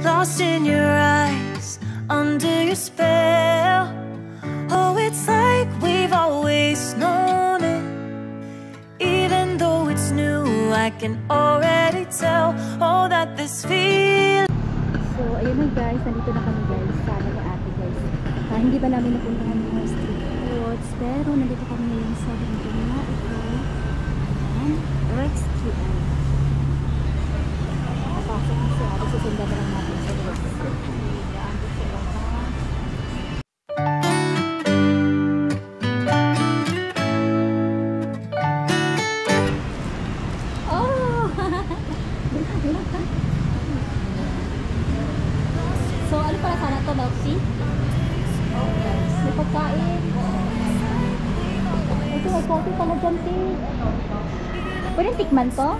lost in your eyes, under your spell. Oh, it's like we've always known it. Even though it's new, I can already tell. Oh, that this feeling. So, ayun na guys, nandito na kami guys, sana ni ate guys. Hindi pa namin napuntahan yung street foods, pero nandito kami ngayon sa dito na ito. Restaurant. Napasok na siya, at susundan na lang natin sa restaurant. So, ano pala sana to, milk tea? Oh, guys. May pagkain. Ito, may coffee pala dyan, tea. Pwede tikman to?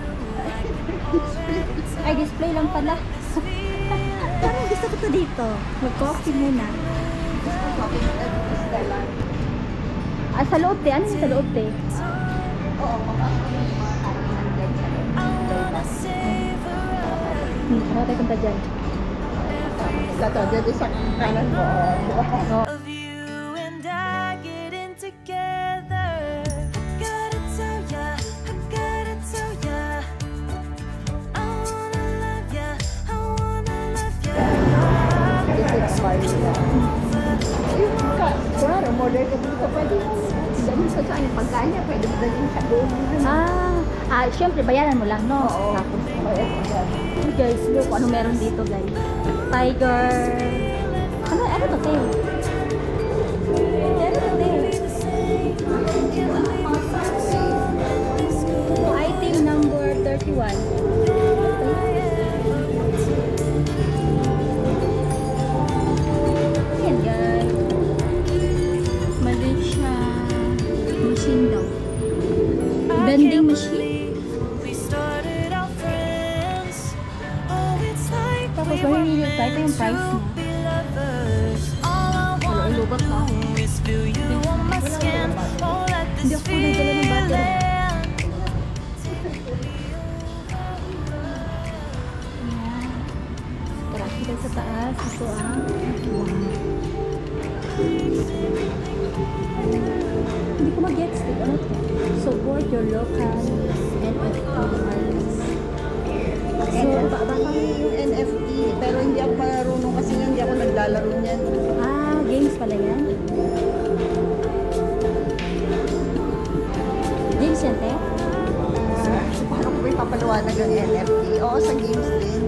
Ay, display lang pala. Parang gusto ko to dito. Mag-coffee muna. Ah, sa loob, te. Ano yung sa loob, te? Oo, ano tayo punta dyan? Lato, dyan sa kanan mo. Of you and I getting together. Gotta tell ya, I gotta tell ya, I wanna love ya, I wanna love ya. It's expired na. Yung klaro, model ka dito, pwede mo dalhin sa saan yung pagkain niya, pwede mo dalhin sa doon. Syempre, bayaran mo lang, no? Oo. Tapos, guys, look, ano meron dito, guys? Tiger. Ano to, te? Ano to, te? Item number 31. Ayan, guys. Malaysia. Machine daw. Vending machine. Tapos mahihilip tayo. Ito yung price niya. Wala, ilubat na ako. Hindi ako nagdala ng butter. Ayan. Tara, kita sa taas. Ito hindi ko mag-gets. Ano ito? Support your local NFT artists. So, baka yung NFT, pero hindi ako marunong kasi hindi ako naglalaro niyan. Games pala yan? Games yan, te? Paano ko ba ipapaliwanag ang NFT? Oo, sa games din.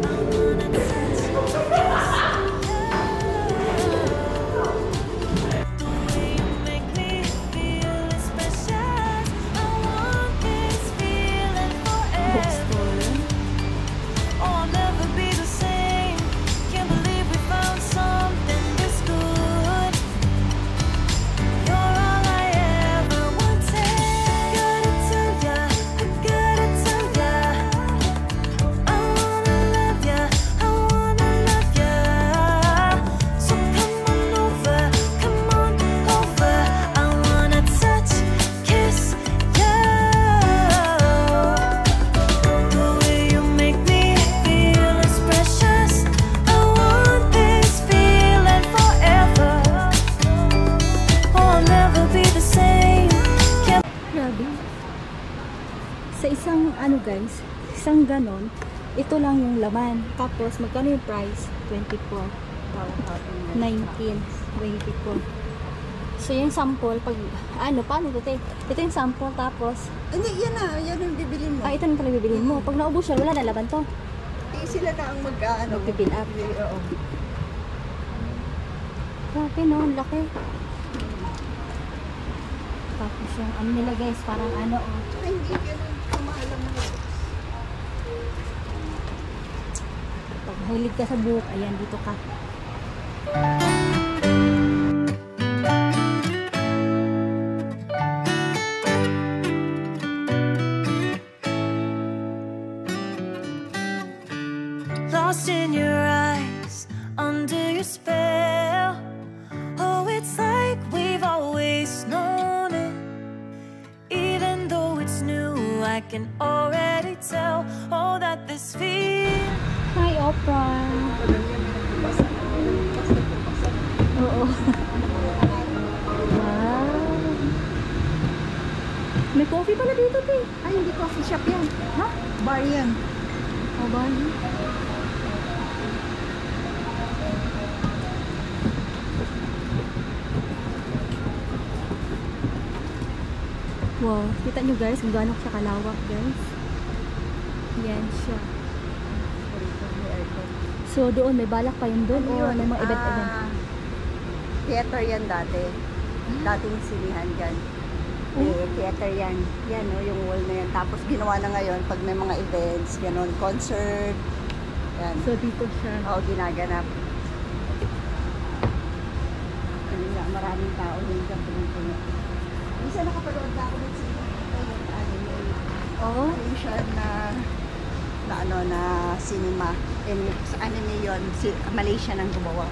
Sa isang guys, isang ganon, ito lang yung laman. Tapos magkano yung price? 24. 19, 24. So yung sample pag paano ito, te? Ito yung sample tapos Hindi, yan yung bibilin mo. ito na talaga bibilin mo. Pag naubos siya, wala na laban to. Sila na ang Magpipill up. Oo. Grabe, no? Ang laki. Tapos yung nila guys, parang Ay, hindi ganun. Kamahalang mo. pag mahilig ka sa buhok, ayan, dito ka. Lost in your eyes, under your spell. Oh, it's like we've always known it. Even though it's new, I can already tell. Oh, that this feels. Hi, Oprah. te. Ay, hindi coffee shop yan. Ha? Bar yan. O, Bali. Wow, kita nyo guys kung gaano siya kalawak guys. Yan siya. So doon may balak pa yun doon o may mga event-event? Theater yan dati. Dating sinihan yan. Theater yan. Yan o, yung wall na yan. Tapos ginawa na ngayon pag may mga events, gano'n, concert. Yan. So dito siya. Oo, ginaganap. Ano nga, maraming tao din dyan puno-puno. Isa nakapanood na ako ng anime. Oo? Asian na cinema. And sa anime yun, Malaysia nang gumawa.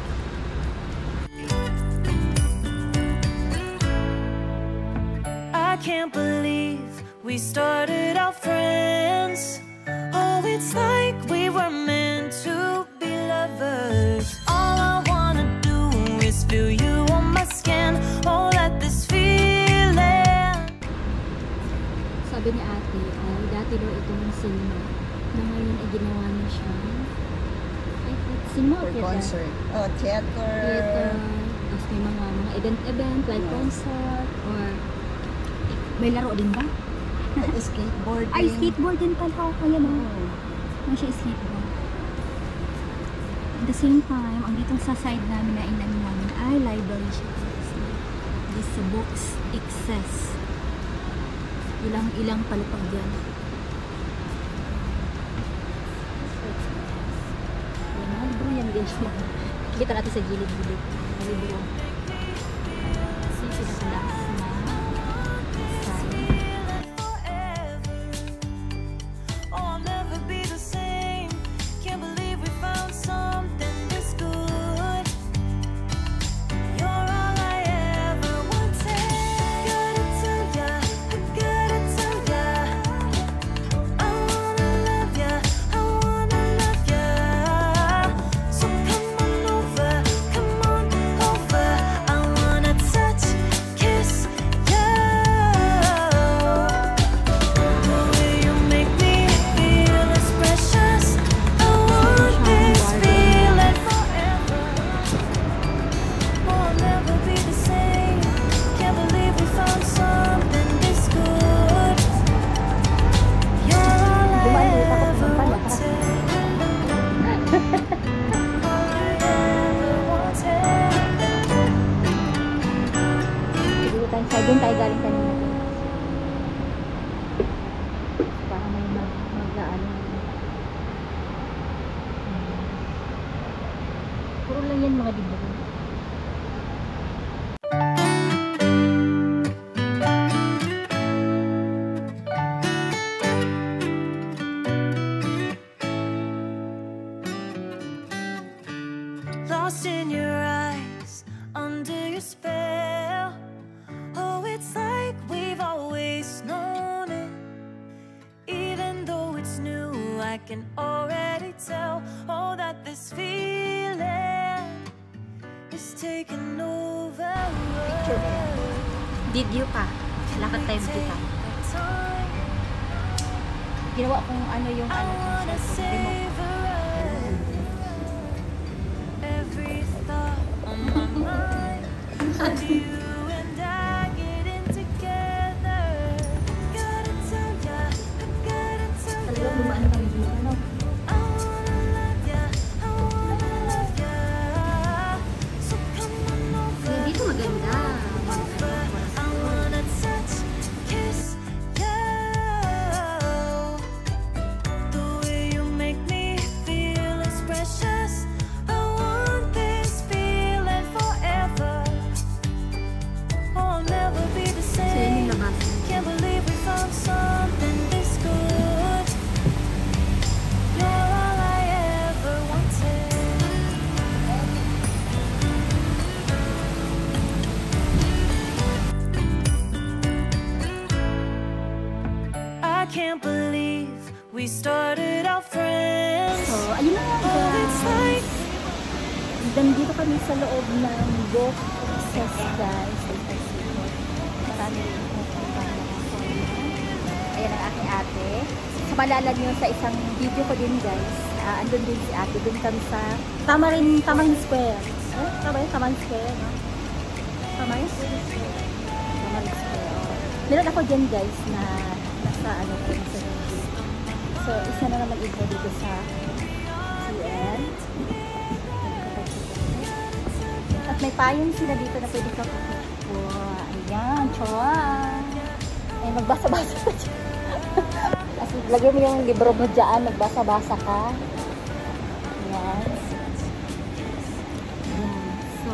I can't believe we started out friends. Oh, it's like we were meant to be lovers. All I wanna do is feel you on my skin. Oh, let this feeling. Sabi ni ate, ay dati daw itong cinema na ngayon ay ginawa niya siya. Ay, cinema o For theater? concert. Oh, theater. Theater. Tapos may mga event like Yes. concert or may laro din ba? Skateboarding. Ay, skateboard din pala ako. Kaya ba? Oh. Ano siya skateboard? At the same time, ang ditong sa side namin na inamin namin ay library siya. This books excess. Ilang palupag dyan. Yan, mga libro yan din siya. Kita natin sa gilid-gilid. Mga libro. Kasi pinakalas na side. Oh, I'll never be the same. Can't believe we found something this good. You're all I ever wanted. Gotta tell ya, I gotta tell ya, I wanna love ya, I wanna love ya. So come on over, I wanna touch, kiss ya. The way you make me feel is precious. I want this feeling forever. Oh, I'll never be the same. Can't believe we found something this good. You're all I ever wanted. All I ever wanted. Siguro tayo side. Doon tayo galing kanina. Para may mag-ano. Puro lang yan mga libro. Lost in your eyes, under your spell. Oh, it's like we've always known it. Even though it's new, I can already tell. Oh, that this feeling is taking over. Video pa. Lakad tayo kita. Ginawa kong ano yung I wanna remote. savor it. Every thought on my mind of you and I getting together. Gotta tell ya, I gotta tell Talagang ya, bumaan kami dito, no? I wanna love ya, I wanna love ya. So come on over, Dito maganda. I wanna touch, kiss ya. The way you make me feel is precious. I want this feeling forever. Oh, I'll never be the So yun same. yung labas. Can't believe we found something this good. You're all I ever wanted. I can't believe we started out friends. So, ayun na nga Oh, it's guys. like Nandito kami sa loob ng book access guys. Marami rin pupunta mga foreigner. Ayan ang aking ate. So, malala nyo sa isang video ko din guys. Andun din si ate. Doon kami sa Tamarin Square. Tamarin Square, no? Tamarin Square. Meron ako dyan guys na nasa ano ko sa video. So, isa na naman ito dito sa CN. At may payong sila dito na pwede ka pupupo. Ayan, chowa. Ay, magbasa-basa ka dyan. As lagay mo yung libro mo dyan, magbasa-basa ka. Ayan. So,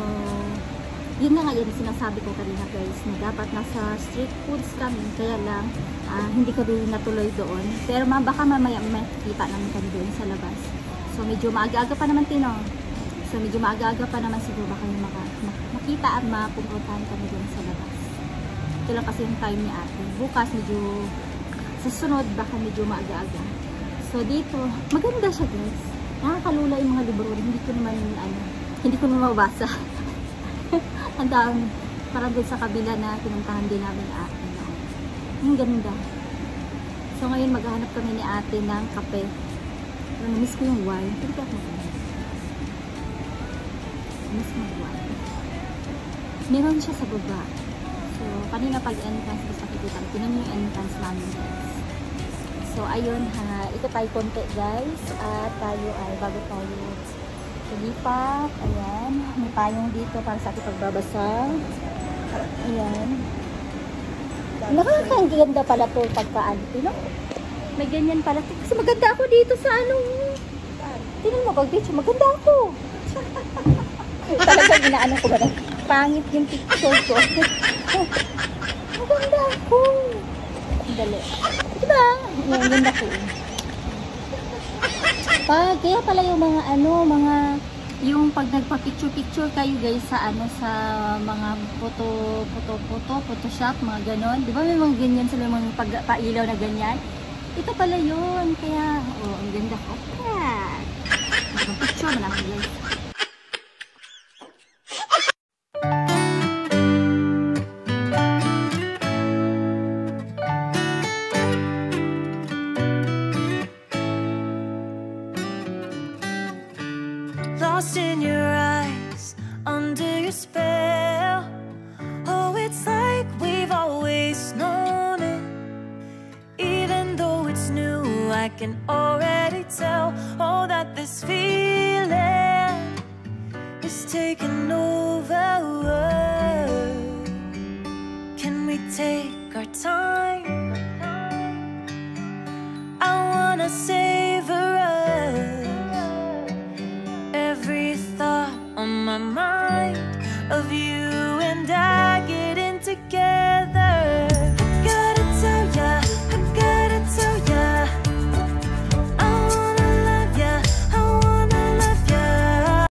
yun na nga yun sinasabi ko kanina guys, na dapat nasa street foods kami, kaya lang hindi ko rin natuloy doon. Pero baka mamaya makikita namin kami doon sa labas. So, medyo maaga-aga pa naman So, medyo maaga-aga pa naman siguro baka yung makita at mapupuntahan kami doon sa labas. Ito lang kasi yung time ni ate. Bukas medyo sa sunod baka medyo maaga-aga. So, dito, maganda siya guys. Nakakalula yung mga libro. Hindi ko naman mabasa. Ang dami. Parang doon sa kabila na pinuntahan din namin ni ate. Ang ganda. So, ngayon maghahanap kami ni ate ng kape. Pero namiss ko yung wine. Pwede ako namiss mo yung wine. Meron siya sa baba. So, kanina pag-entrance, gusto nakikita. Tinan yung entrance namin guys. So, ayun ha. Ito tayo konti guys. At tayo ay bago tayo tulipat. Ayan. May payong dito para sa ating pagbabasa. Ayan. Nakakaganda pala po pagkaan. No? May ganyan pala. Kasi maganda ako dito sa anong... Tingnan mo pag-picture. Maganda ako. Talagang inaano ko ba na? Pangit yung picture ko. Maganda ako. Dali. Diba? Yung ganda ko. Kaya pala yung mga yung pag nagpa-picture kayo guys sa sa mga Photoshop, mga ganon. Di ba may mga ganyan sila, mga pagpailaw na ganyan? Ito pala yun. Kaya, ang ganda ko. Picture mo na guys. Lost in your eyes, under your spell. Oh, it's like we've always known it. Even though it's new, I can already tell. Oh, that this feeling is taking over. Can we take our time? I wanna say